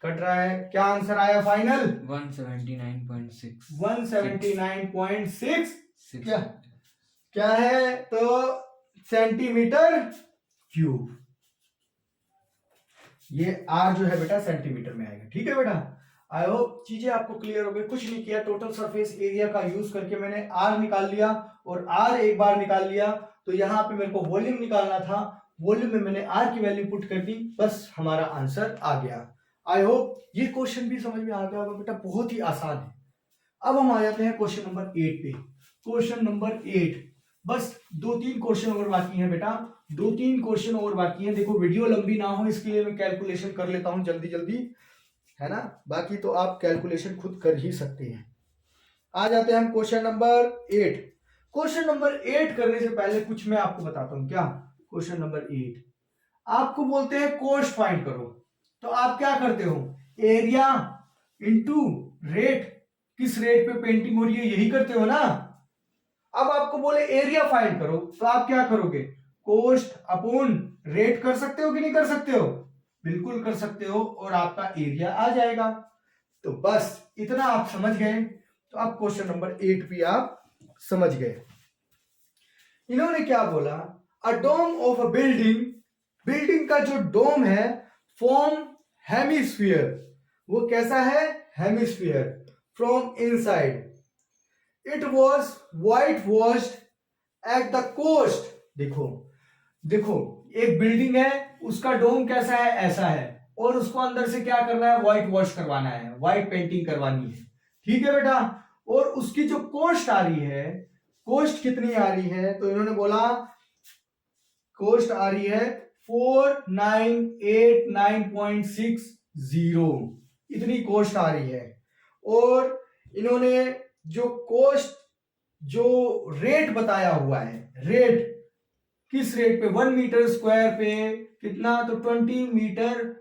कट रहा है। क्या आंसर आया फाइनल? 179.6 179.6 क्या है? तो सेंटीमीटर क्यूब। ये आर जो है बेटा सेंटीमीटर में आएगा। ठीक है बेटा, आई होप चीजें आपको क्लियर हो गई। कुछ नहीं किया, टोटल सरफेस एरिया का यूज करके मैंने आर निकाल लिया, और आर एक बार निकाल लिया तो यहाँ पे मेरे को वॉल्यूम निकालना था। वॉल्यूम में मैंने आर की वैल्यू पुट कर दी, बस हमारा आंसर आ गया। आई होप ये क्वेश्चन भी समझ में आ गया होगा बेटा, बहुत ही आसान है। अब हम आ जाते हैं क्वेश्चन नंबर 8 पे। क्वेश्चन नंबर 8, बस 2-3 क्वेश्चन और बाकी हैं बेटा, 2-3 क्वेश्चन और बाकी हैं। देखो वीडियो लंबी ना हो इसके लिए मैं कैलकुलेशन कर लेता हूं जल्दी जल्दी, है ना, बाकी तो आप कैलकुलेशन खुद कर ही सकते हैं। आ जाते हैं हम क्वेश्चन नंबर 8। क्वेश्चन नंबर 8 करने से पहले कुछ मैं आपको बताता हूं। क्या? क्वेश्चन नंबर 8 आपको बोलते हैं कोस्ट फाइंड करो, तो आप क्या करते हो? एरिया इंटू रेट, किस रेट पे पेंटिंग हो रही है यही करते हो ना। अब आपको बोले एरिया फाइंड करो, तो आप क्या करोगे? कोस्ट अपॉन रेट कर सकते हो कि नहीं कर सकते हो? बिल्कुल कर सकते हो, और आपका एरिया आ जाएगा। तो बस इतना आप समझ गए, तो अब क्वेश्चन नंबर 8 भी आप समझ गए। इन्होंने क्या बोला? A dome of a building, building का जो डोम है फॉर्म हेमिस्फीयर, वो कैसा है? Hemisphere from inside. It was white washed at the cost. देखो देखो, एक बिल्डिंग है, उसका डोम कैसा है? ऐसा है, और उसको अंदर से क्या करना है? व्हाइट वॉश करवाना है, व्हाइट पेंटिंग करवानी है। ठीक है बेटा, और उसकी जो कोस्ट आ रही है, कोस्ट कितनी आ रही है, तो इन्होंने बोला कोस्ट आ रही है 4989.60, इतनी कोस्ट आ रही है। और इन्होंने जो कोस्ट, जो रेट बताया हुआ है, रेट किस रेट पे, 1 मीटर स्क्वायर पे कितना, तो 20 मीटर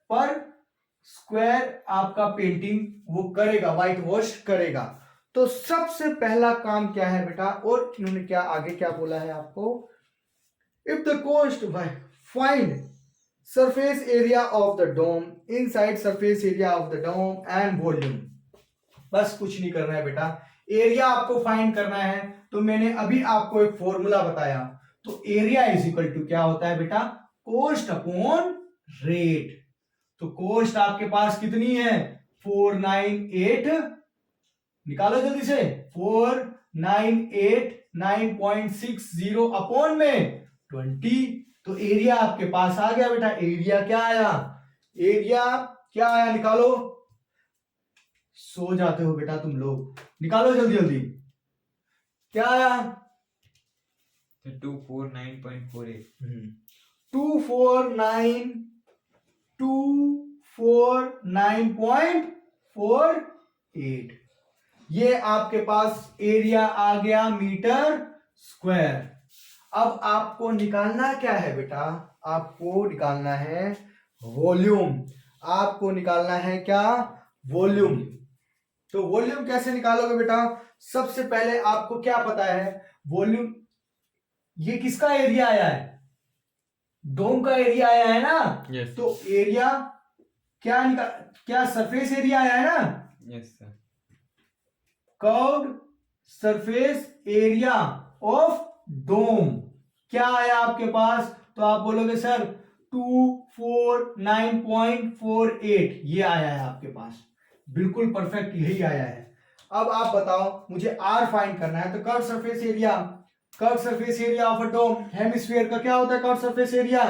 पर स्क्वायर आपका पेंटिंग वो करेगा, व्हाइट वॉश करेगा। तो सबसे पहला काम क्या है बेटा, और इन्होंने क्या आगे क्या बोला है आपको, if the cost find surface area of the dome, inside surface area of the dome and volume. बस कुछ नहीं करना है बेटा, एरिया आपको फाइंड करना है। तो मैंने अभी आपको एक फॉर्मूला बताया, तो एरिया इज इक्वल टू क्या होता है बेटा, कोस्ट अपॉन रेट। तो कोस्ट आपके पास कितनी है, 498, निकालो जल्दी से, 4989.60 अपॉन में 20। तो एरिया आपके पास आ गया बेटा, एरिया क्या आया, एरिया क्या आया, निकालो। सो जाते हो बेटा तुम लोग, निकालो जल्दी जल्दी, क्या आया, 249.48। 249.48, ये आपके पास एरिया आ गया मीटर स्क्वायर। अब आपको निकालना क्या है बेटा, आपको निकालना है वॉल्यूम, आपको निकालना है क्या, वॉल्यूम। तो वॉल्यूम कैसे निकालोगे बेटा, सबसे पहले आपको क्या पता है, वॉल्यूम, ये किसका एरिया आया है, डोम का एरिया आया है ना। yes. तो एरिया क्या क्या सरफेस एरिया आया है ना, yes sir। Curved surface area of dome क्या आया आपके पास, तो आप बोलोगे सर 249.48, ये आया है आपके पास, बिल्कुल परफेक्ट यही आया है। अब आप बताओ, मुझे आर फाइंड करना है, तो curve surface area, curve surface area of a dome, hemisphere का क्या होता है कर्व सरफेस एरिया,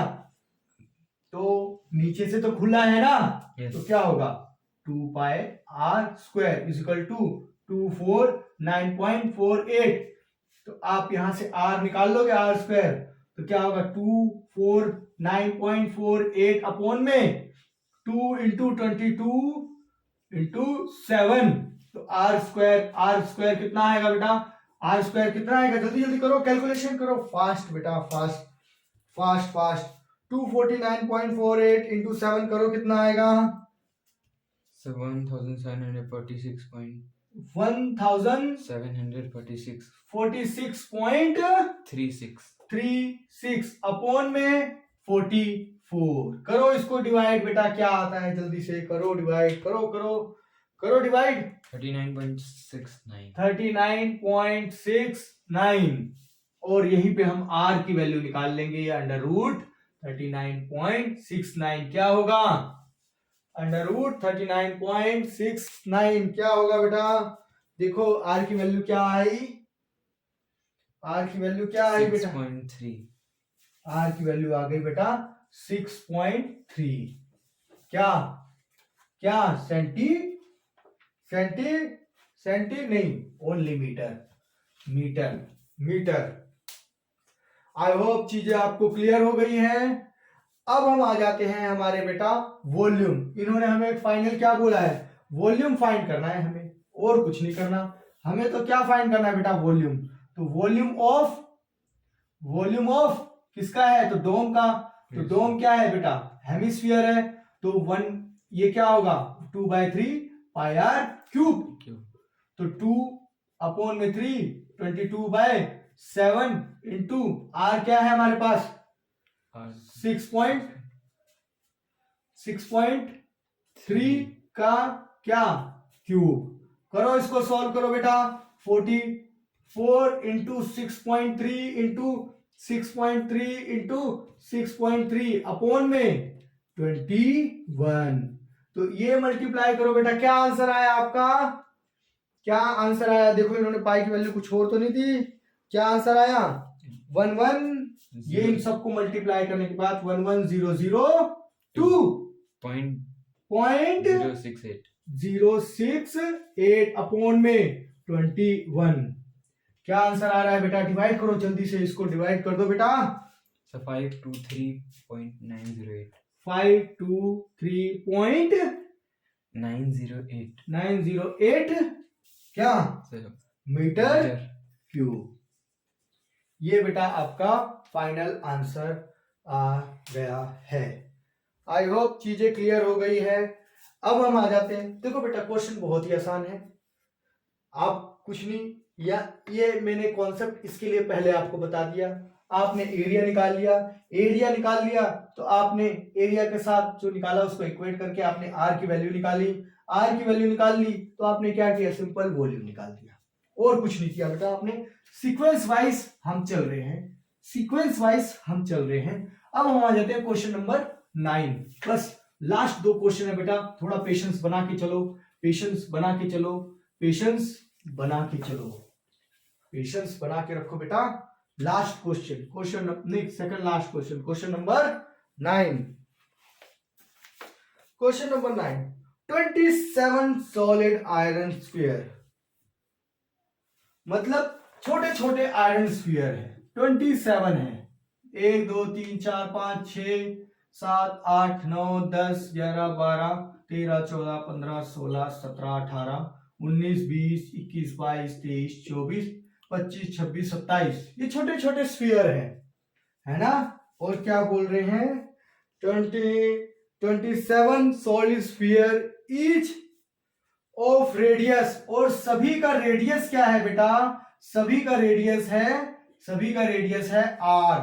तो नीचे से तो खुला है ना, yes. तो क्या होगा 2 pi r square is equal to 249.48। तो आप यहां से आर निकाल लोगे, आर स्क्वायर, तो क्या होगा 249.48 अपॉन में 2 इंटू 22 इंटू 7, तो आर स्क्वायर कितना आएगा बेटा, आर स्क्वायर कितना आएगा, जल्दी जल्दी करो, कैलकुलेशन करो, फास्ट बेटा, फास्ट फास्ट फास्ट। 249.48 इंटू 7 करो, कितना आएगा, 1746.36 अपॉन में 44। करो इसको डिवाइड बेटा, क्या आता है, जल्दी से करो डिवाइड, करो डिवाइड, 39.69, और यहीं पे हम r की वैल्यू निकाल लेंगे, ये अंडर रूट 39.69 क्या होगा, अंडर रूट 39.69 क्या होगा बेटा, देखो r की वैल्यू क्या आई, r की वैल्यू क्या आई बेटा, 6.3, r की वैल्यू आ गई बेटा 6.3, क्या सेंटी नहीं, ओनली मीटर। आई होप चीजें आपको क्लियर हो गई हैं। अब हम आ जाते हैं हमारे बेटा वॉल्यूम। इन्होंने हमें फाइनल क्या बोला है, वॉल्यूम फाइंड करना है हमें, और कुछ नहीं करना, हमें तो क्या फाइंड करना है बेटा, वॉल्यूम। तो वॉल्यूम ऑफ किसका है, तो डोम का। तो डोम क्या है बेटा, हेमिस्फीयर है, तो 1 ये क्या होगा 2/3 पाई आर क्यूब, तो 2 अपॉन में 3 22/7 इंटू आर क्या है हमारे पास 6.3 का क्या क्यूब। करो इसको सॉल्व करो बेटा, 44 इंटू 6.3 इंटू 6.3 इंटू 6.3 अपॉन में 21। तो ये मल्टीप्लाई करो बेटा, क्या आंसर आया आपका, क्या आंसर आया, देखो इन्होंने पाई की वैल्यू कुछ और तो नहीं थी, क्या आंसर आया 11, ये इन सबको मल्टीप्लाई करने के बाद 11002.068 068 अपॉन में 21। क्या आंसर आ रहा है बेटा? डिवाइड करो जल्दी से, इसको डिवाइड कर दो बेटा। So 523.908. 523.908 क्या So मीटर क्यूब। ये बेटा आपका फाइनल आंसर आ गया है। आई होप चीजें क्लियर हो गई है। अब हम आ जाते हैं, देखो बेटा क्वेश्चन बहुत ही आसान है, आप कुछ नहीं, या ये मैंने कॉन्सेप्ट इसके लिए पहले आपको बता दिया। आपने एरिया निकाल लिया, एरिया निकाल लिया तो आपने एरिया के साथ जो निकाला उसको इक्वेट करके आपने आर की वैल्यू निकाली, आर की वैल्यू निकाल ली तो आपने क्या किया? सिंपल वॉल्यूम निकाल दिया, और कुछ नहीं किया बेटा आपने। सीक्वेंस वाइज हम चल रहे हैं, सीक्वेंस वाइज हम चल रहे हैं। अब हम आ जाते हैं क्वेश्चन नंबर 9। बस लास्ट 2 क्वेश्चन है बेटा, थोड़ा पेशेंस बना के चलो, पेशेंस बना के चलो, पेशेंस बना के चलो, पेशेंस बना के रखो बेटा। लास्ट क्वेश्चन, क्वेश्चन नहीं second last question, question number 9। Question number 9, 27 solid iron sphere, मतलब छोटे छोटे आयरन स्फीयर है, 27 है। 1 2 3 4 5 6 7 8 9 10 11 12 13 14 15 16 17 18 19 20 21 22 23 24 25 26 27, ये छोटे छोटे स्फीयर है ना। और क्या बोल रहे हैं? 27 solid sphere each of radius, और सभी का रेडियस क्या है बेटा? सभी का रेडियस है, सभी का रेडियस है r।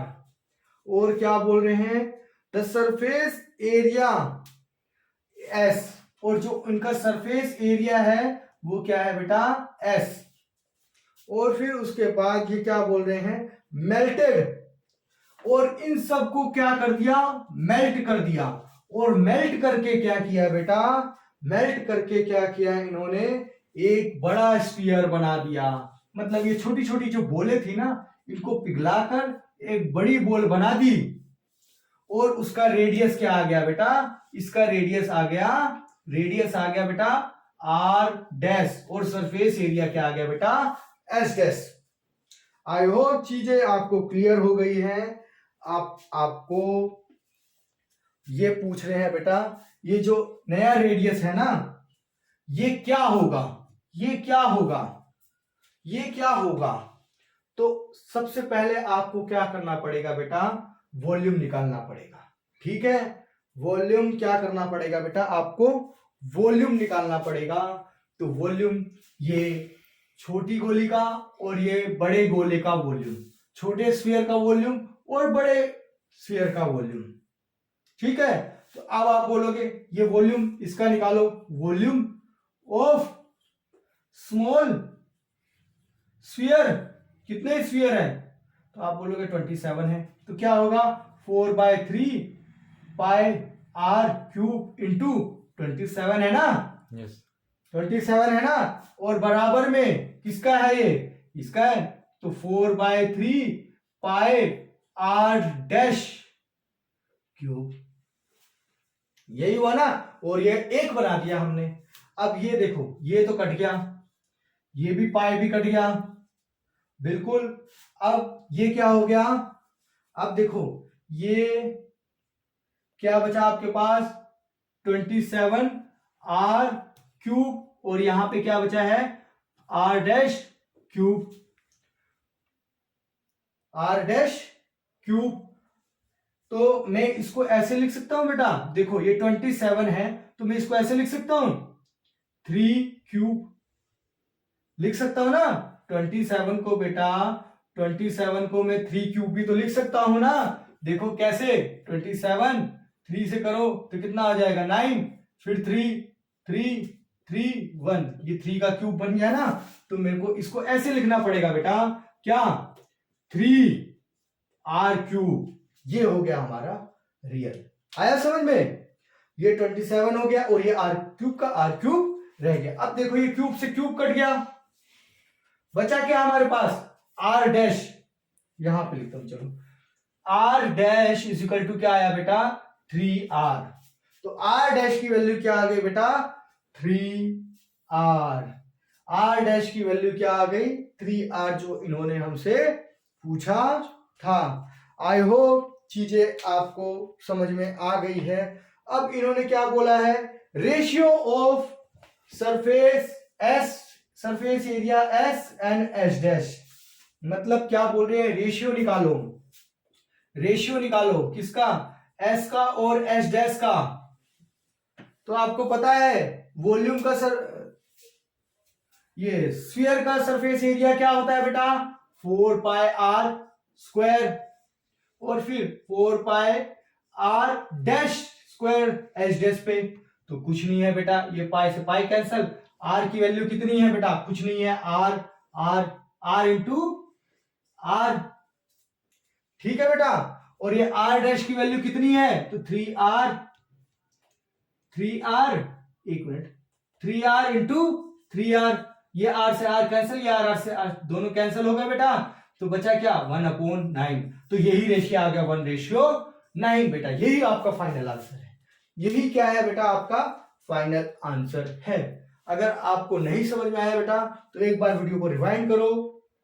और क्या बोल रहे हैं? द सरफेस एरिया s, और जो उनका सरफेस एरिया है वो क्या है बेटा? s। और फिर उसके बाद ये क्या बोल रहे हैं? मेल्टेड, और इन सबको क्या कर दिया? मेल्ट कर दिया। और मेल्ट करके क्या किया बेटा? मेल्ट करके क्या किया इन्होंने? एक बड़ा स्फीयर बना दिया। मतलब ये छोटी छोटी जो बोले थी ना, इनको पिघलाकर एक बड़ी बोल बना दी। और उसका रेडियस क्या आ गया बेटा? इसका रेडियस आ गया, रेडियस आ गया बेटा r डैश, और सरफेस एरिया क्या आ गया बेटा? s dash. आई होप चीजें आपको क्लियर हो गई हैं। आपको ये पूछ रहे हैं बेटा, ये जो नया रेडियस है ना, ये क्या होगा? ये क्या होगा? ये क्या होगा? तो सबसे पहले आपको क्या करना पड़ेगा बेटा? वॉल्यूम निकालना पड़ेगा। ठीक है, वॉल्यूम क्या करना पड़ेगा बेटा? आपको वॉल्यूम निकालना पड़ेगा। तो वॉल्यूम, ये छोटी गोली का और ये बड़े गोले का वॉल्यूम, छोटे स्फीयर का वॉल्यूम और बड़े स्फीयर का वॉल्यूम। ठीक है, तो अब आप बोलोगे ये वॉल्यूम इसका निकालो, वॉल्यूम ऑफ स्मॉल स्फीयर, कितने स्फीयर है? तो आप बोलोगे 27 है, तो क्या होगा? 4/3 पाई r क्यूब इंटू 27 है ना? yes 27 है ना? और बराबर में किसका है ये? इसका है। तो 4/3 पाई r डैश क्यूब, यही हुआ ना। और ये एक बना दिया हमने। अब ये देखो, ये तो कट गया, ये भी पाई भी कट गया, बिल्कुल। अब ये क्या हो गया? अब देखो ये क्या बचा आपके पास? 27 r क्यूब, और यहां पे क्या बचा है? r dash cube, r dash cube. तो मैं इसको ऐसे लिख सकता हूं बेटा, देखो ये 27 है तो मैं इसको ऐसे लिख सकता हूं, 3 क्यूब लिख सकता हूं ना। 27 को बेटा, 27 को मैं 3 क्यूब भी तो लिख सकता हूं ना। देखो कैसे, 27 3 से करो तो कितना आ जाएगा? 9, फिर 3 3 3 1, ये 3 का क्यूब बन गया ना। तो मेरे को इसको ऐसे लिखना पड़ेगा बेटा, क्या? 3r cube. ये हो गया हमारा रियल। आया समझ में? ये 27 हो गया और ये r क्यूब का r क्यूब रह गया। अब देखो ये क्यूब से क्यूब कट गया, बचा क्या हमारे पास? r डैश, यहां पे लिखता हूं, चलो r dash is equal to क्या आया बेटा? 3r। तो r डैश की वैल्यू क्या आ गई बेटा? 3r। r डैश की वैल्यू क्या आ गई 3r, जो इन्होंने हमसे पूछा था। आई होप चीजें आपको समझ में आ गई है। अब इन्होंने क्या बोला है, ratio of surface area S and S dash, मतलब क्या बोल रहे हैं, रेशियो निकालो। रेशियो निकालो किसका, एस का और एस डैश का। तो आपको पता है वॉल्यूम का ये स्फीयर का सरफेस एरिया क्या होता है बेटा, 4 पाई आर स्क्वायर, और फिर 4 pi r dash square h dash पे। तो कुछ नहीं है बेटा, ये पाई से पाई कैंसल। आर की वैल्यू कितनी है बेटा, कुछ नहीं है, r r r into r, ठीक है बेटा। और ये आर डैश की वैल्यू कितनी है, तो 3r, एक मिनट, 3r इंटू 3r, ये r से r कैंसिल, ये r से r दोनों कैंसिल हो गए बेटा, तो बचा क्या 1/9। तो यही रेशियो आ गया 1:9 बेटा, यही आपका फाइनल आंसर है। यही क्या है बेटा, आपका फाइनल आंसर है। अगर आपको नहीं समझ में आया बेटा तो एक बार वीडियो को रिवाइंड करो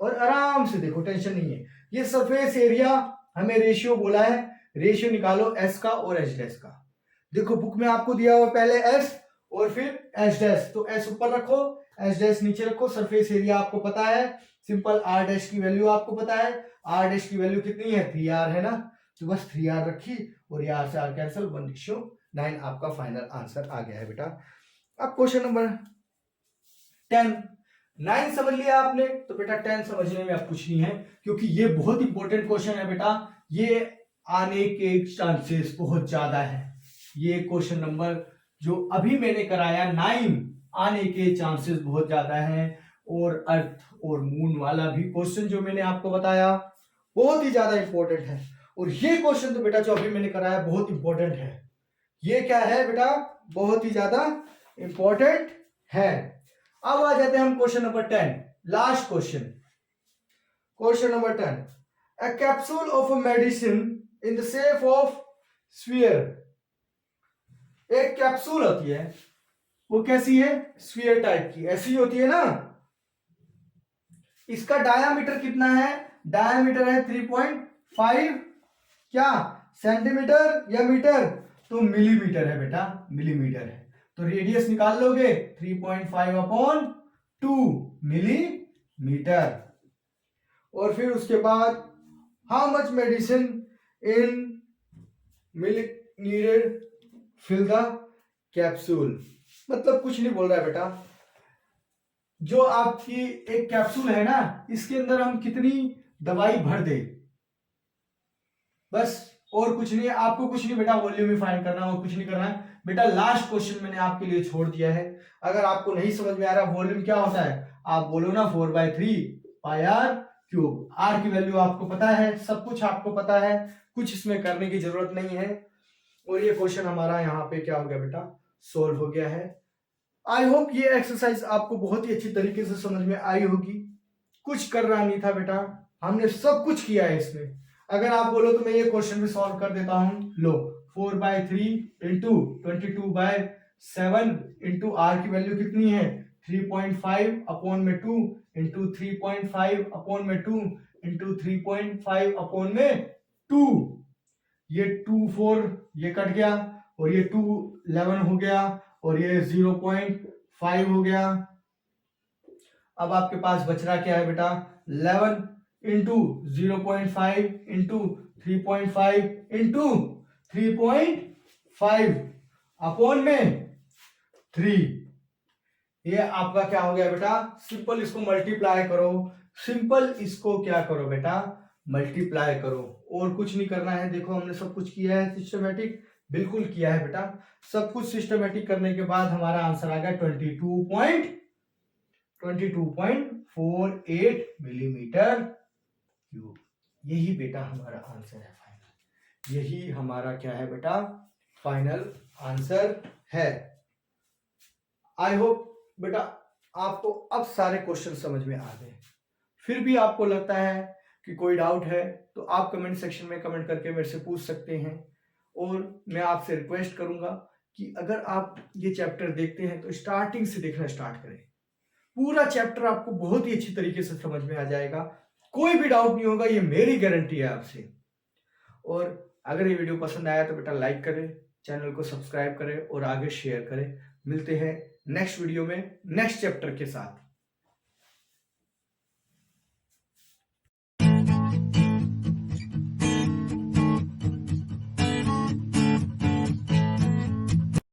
और आराम से देखो, टेंशन नहीं है। ये सरफेस एरिया हमें रेशियो बोला है, रेशियो निकालो एस का और एच डैश का। देखो बुक में आपको दिया हुआ पहले एस और फिर एच डैश, तो एस ऊपर रखो, एच डैश नीचे रखो। सरफेस एरिया आपको पता है, सिंपल आर डैश की वैल्यू आपको पता है, आर डैश की वैल्यू कितनी है 3r है ना, तो बस 3r रखी और ये r से r कैंसिल, 1:9 आपका फाइनल आंसर आ गया है बेटा। अब क्वेश्चन नंबर 10, 9 समझ लिया आपने, तो बेटा 10 समझने में अब कुछ नहीं है, क्योंकि ये बहुत इंपॉर्टेंट क्वेश्चन है बेटा, ये आने के चांसेस बहुत ज्यादा है। ये क्वेश्चन नंबर जो अभी मैंने कराया 9, आने के चांसेस बहुत ज्यादा हैं। और अर्थ और मून वाला भी क्वेश्चन जो मैंने आपको बताया बहुत ही ज्यादा इंपॉर्टेंट है। और ये क्वेश्चन तो बेटा जो अभी मैंने कराया बहुत इंपॉर्टेंट है। ये क्या है बेटा, बहुत ही ज्यादा इंपॉर्टेंट है। अब आ जाते हैं हम question number 10, last question. Question number 10, a capsule of a medicine in the shape of sphere. एक कैप्सूल होती है, वो कैसी है, स्फीयर टाइप की, ऐसी होती है ना। इसका डायामीटर कितना है, डायामीटर है 3.5 क्या सेंटीमीटर या मीटर, तो मिलीमीटर है बेटा, मिलीमीटर है। तो रेडियस निकाल लोगे 3.5/2 मिलीमीटर। और फिर उसके बाद how much medicine in milli needed fill the capsule, मतलब कुछ नहीं बोल रहा है बेटा, जो आपकी एक कैप्सूल है ना, इसके अंदर हम कितनी दवाई भर दे, बस, और कुछ नहीं। आपको कुछ नहीं बेटा वॉल्यूम ही फाइंड करना, और कुछ नहीं करना है बेटा। लास्ट क्वेश्चन मैंने आपके लिए छोड़ दिया है। अगर आपको नहीं समझ में आ रहा वॉल्यूम क्या होता है, आप बोलो ना 4/3 पाई आर क्यूब। आर की वैल्यू आपको पता है, सब कुछ आपको पता है, कुछ इसमें करने की जरूरत नहीं है। और ये क्वेश्चन हमारा यहाँ पे क्या हो गया बेटा, सोल्व हो गया है। आई होप ये एक्सरसाइज आपको बहुत ही अच्छी तरीके से समझ में आई होगी। कुछ करना नहीं था बेटा, हमने सब कुछ किया है इसमें। अगर आप बोलो तो मैं ये क्वेश्चन भी सॉल्व कर देता हूं, लो 4/3 इंटू 22/7 इंटू आर की वैल्यू कितनी है 3.5/2 इंटू 3.5/2 इंटू 3.5/2। ये 2 4 ये कट गया, और ये 2 11 हो गया, और ये 0.5 हो गया। अब आपके पास बच रहा क्या है बेटा, 11 इंटू 0.5 इंटू 3.5 इंटू 3.5/3। ये आपका क्या हो गया बेटा, सिंपल इसको मल्टीप्लाई करो, सिंपल इसको क्या करो बेटा, मल्टीप्लाई करो, और कुछ नहीं करना है। देखो हमने सब कुछ किया है सिस्टमेटिक, बिल्कुल किया है बेटा। सब कुछ सिस्टमेटिक करने के बाद हमारा आंसर आ गया 22.48 मिलीमीटर क्यूब। यही बेटा हमारा आंसर है फाइनल, यही हमारा क्या है बेटा, फाइनल आंसर है। आई होप बेटा आपको अब सारे क्वेश्चन समझ में आ गए। फिर भी आपको लगता है कि कोई डाउट है तो आप कमेंट सेक्शन में कमेंट करके मेरे से पूछ सकते हैं। और मैं आपसे रिक्वेस्ट करूंगा कि अगर आप ये चैप्टर देखते हैं तो स्टार्टिंग से देखना स्टार्ट करें। पूरा चैप्टर आपको बहुत ही अच्छी तरीके से समझ में आ जाएगा, कोई भी डाउट नहीं होगा, ये मेरी गारंटी है आपसे। और अगर ये वीडियो पसंद आया तो बेटा लाइक करें, चैनल को सब्सक्राइब करें और आगे शेयर करें। मिलते हैं नेक्स्ट वीडियो में नेक्स्ट चैप्टर के साथ।